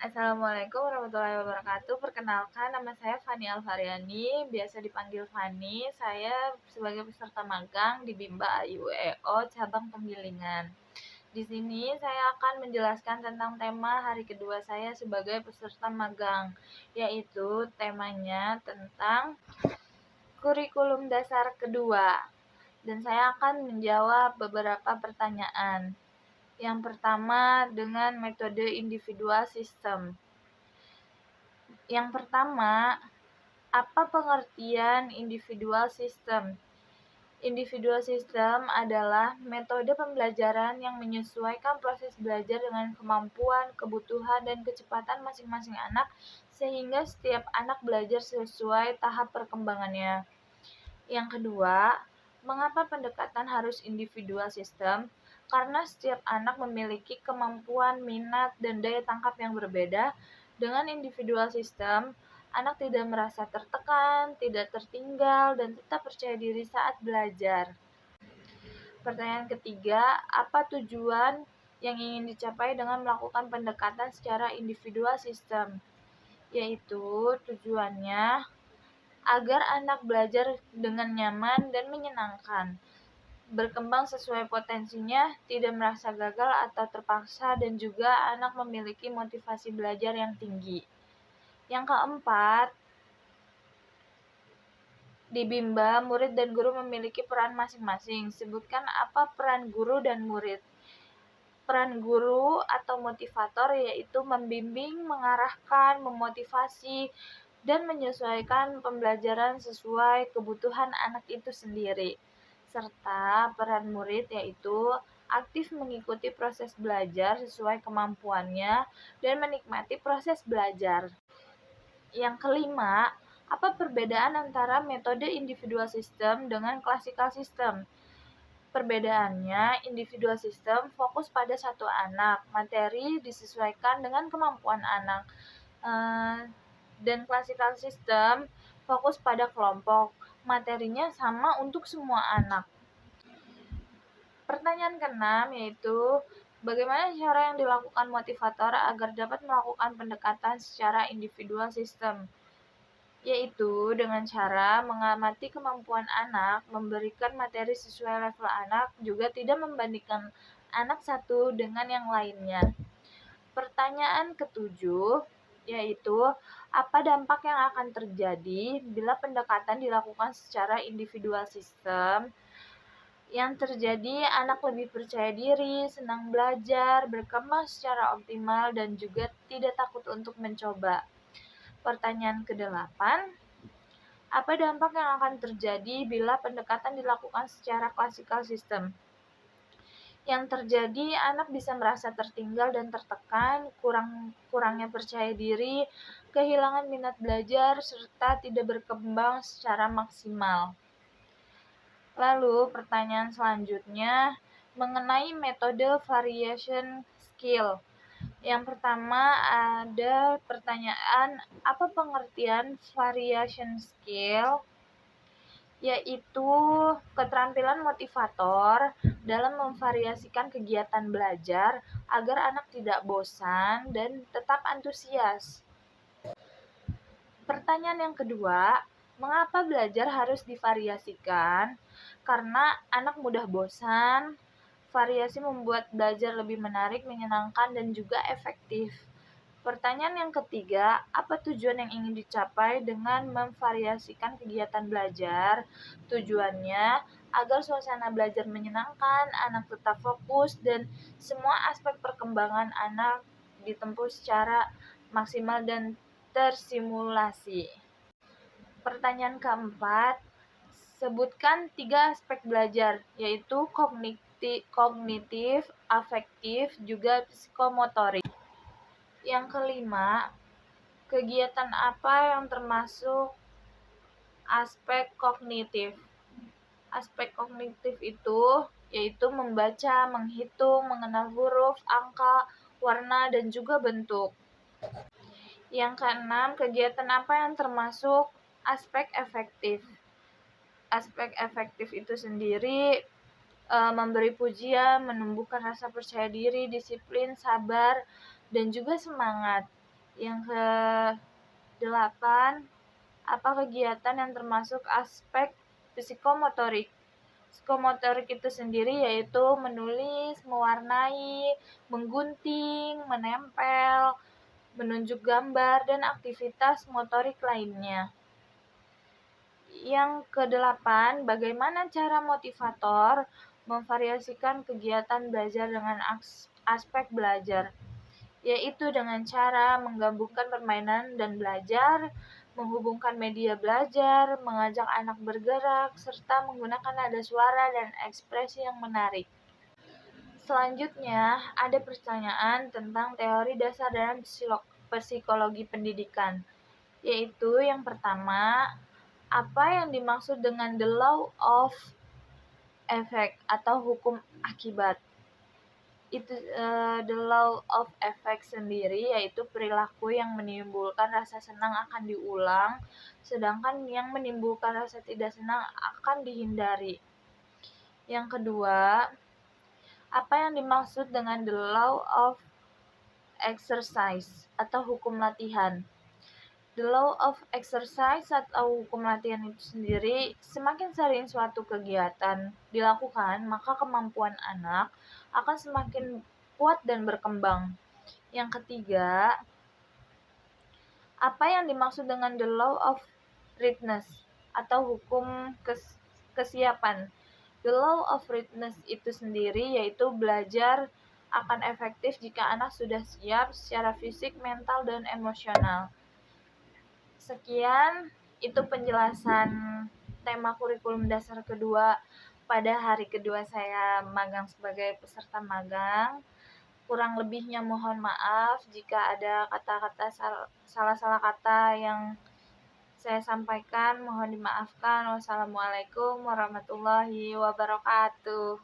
Assalamualaikum warahmatullahi wabarakatuh. Perkenalkan, nama saya Fani Alfariani, biasa dipanggil Fani. Saya sebagai peserta magang di Bimba AIUEO cabang Penggilingan. Di sini saya akan menjelaskan tentang tema hari kedua saya sebagai peserta magang, yaitu temanya tentang kurikulum dasar kedua. Dan saya akan menjawab beberapa pertanyaan. Yang pertama dengan metode individual system. Yang pertama, apa pengertian individual system? Individual system adalah metode pembelajaran yang menyesuaikan proses belajar dengan kemampuan, kebutuhan, dan kecepatan masing-masing anak sehingga setiap anak belajar sesuai tahap perkembangannya. Yang kedua, mengapa pendekatan harus individual system? Karena setiap anak memiliki kemampuan, minat, dan daya tangkap yang berbeda. Dengan individual system, anak tidak merasa tertekan, tidak tertinggal, dan tetap percaya diri saat belajar. Pertanyaan ketiga, apa tujuan yang ingin dicapai dengan melakukan pendekatan secara individual system? Yaitu tujuannya agar anak belajar dengan nyaman dan menyenangkan, berkembang sesuai potensinya, tidak merasa gagal atau terpaksa, dan juga anak memiliki motivasi belajar yang tinggi. Yang keempat, di Bimba, murid dan guru memiliki peran masing-masing. Sebutkan apa peran guru dan murid. Peran guru atau motivator yaitu membimbing, mengarahkan, memotivasi, dan menyesuaikan pembelajaran sesuai kebutuhan anak itu sendiri. Serta peran murid yaitu aktif mengikuti proses belajar sesuai kemampuannya dan menikmati proses belajar. Yang kelima, apa perbedaan antara metode individual system dengan classical system? Perbedaannya, individual system fokus pada satu anak, materi disesuaikan dengan kemampuan anak. Dan classical system fokus pada kelompok, materinya sama untuk semua anak. Pertanyaan keenam yaitu, bagaimana cara yang dilakukan motivator agar dapat melakukan pendekatan secara individual system? Yaitu dengan cara mengamati kemampuan anak, memberikan materi sesuai level anak, juga tidak membandingkan anak satu dengan yang lainnya. Pertanyaan ketujuh yaitu, apa dampak yang akan terjadi bila pendekatan dilakukan secara individual system? Yang terjadi, anak lebih percaya diri, senang belajar, berkembang secara optimal, dan juga tidak takut untuk mencoba. Pertanyaan kedelapan, apa dampak yang akan terjadi bila pendekatan dilakukan secara classical system? Yang terjadi, anak bisa merasa tertinggal dan tertekan, kurangnya percaya diri, kehilangan minat belajar, serta tidak berkembang secara maksimal. Lalu, pertanyaan selanjutnya mengenai metode variation skill. Yang pertama ada pertanyaan, apa pengertian variation skill? Yaitu keterampilan motivator dalam memvariasikan kegiatan belajar agar anak tidak bosan dan tetap antusias. Pertanyaan yang kedua, mengapa belajar harus divariasikan? Karena anak mudah bosan, variasi membuat belajar lebih menarik, menyenangkan, dan juga efektif. Pertanyaan yang ketiga, apa tujuan yang ingin dicapai dengan memvariasikan kegiatan belajar? Tujuannya agar suasana belajar menyenangkan, anak tetap fokus, dan semua aspek perkembangan anak ditempuh secara maksimal dan tersimulasi. Pertanyaan keempat, sebutkan 3 aspek belajar, yaitu kognitif, afektif, juga psikomotorik. Yang kelima, kegiatan apa yang termasuk aspek kognitif? Aspek kognitif itu yaitu membaca, menghitung, mengenal huruf, angka, warna, dan juga bentuk. Yang keenam, kegiatan apa yang termasuk aspek efektif? Aspek efektif itu sendiri memberi pujian, menumbuhkan rasa percaya diri, disiplin, sabar, dan juga semangat. Yang ke-8, apa kegiatan yang termasuk aspek psikomotorik? Psikomotorik itu sendiri yaitu menulis, mewarnai, menggunting, menempel, menunjuk gambar, dan aktivitas motorik lainnya. Yang ke-8, bagaimana cara motivator memvariasikan kegiatan belajar dengan aspek belajar, yaitu dengan cara menggabungkan permainan dan belajar, menghubungkan media belajar, mengajak anak bergerak, serta menggunakan nada suara dan ekspresi yang menarik. Selanjutnya, ada pertanyaan tentang teori dasar dalam psikologi pendidikan, yaitu yang pertama, apa yang dimaksud dengan the law of effect atau hukum akibat? The law of effect sendiri yaitu perilaku yang menimbulkan rasa senang akan diulang, sedangkan yang menimbulkan rasa tidak senang akan dihindari. Yang kedua, apa yang dimaksud dengan the law of exercise atau hukum latihan? The law of exercise atau hukum latihan itu sendiri, semakin sering suatu kegiatan dilakukan, maka kemampuan anak akan semakin kuat dan berkembang. Yang ketiga, apa yang dimaksud dengan the law of readiness atau hukum kesiapan? The law of readiness itu sendiri yaitu belajar akan efektif jika anak sudah siap secara fisik, mental, dan emosional. Sekian, itu penjelasan tema kurikulum dasar kedua pada hari kedua saya magang sebagai peserta magang. Kurang lebihnya mohon maaf jika ada kata-kata salah-salah kata yang saya sampaikan, mohon dimaafkan. Wassalamualaikum warahmatullahi wabarakatuh.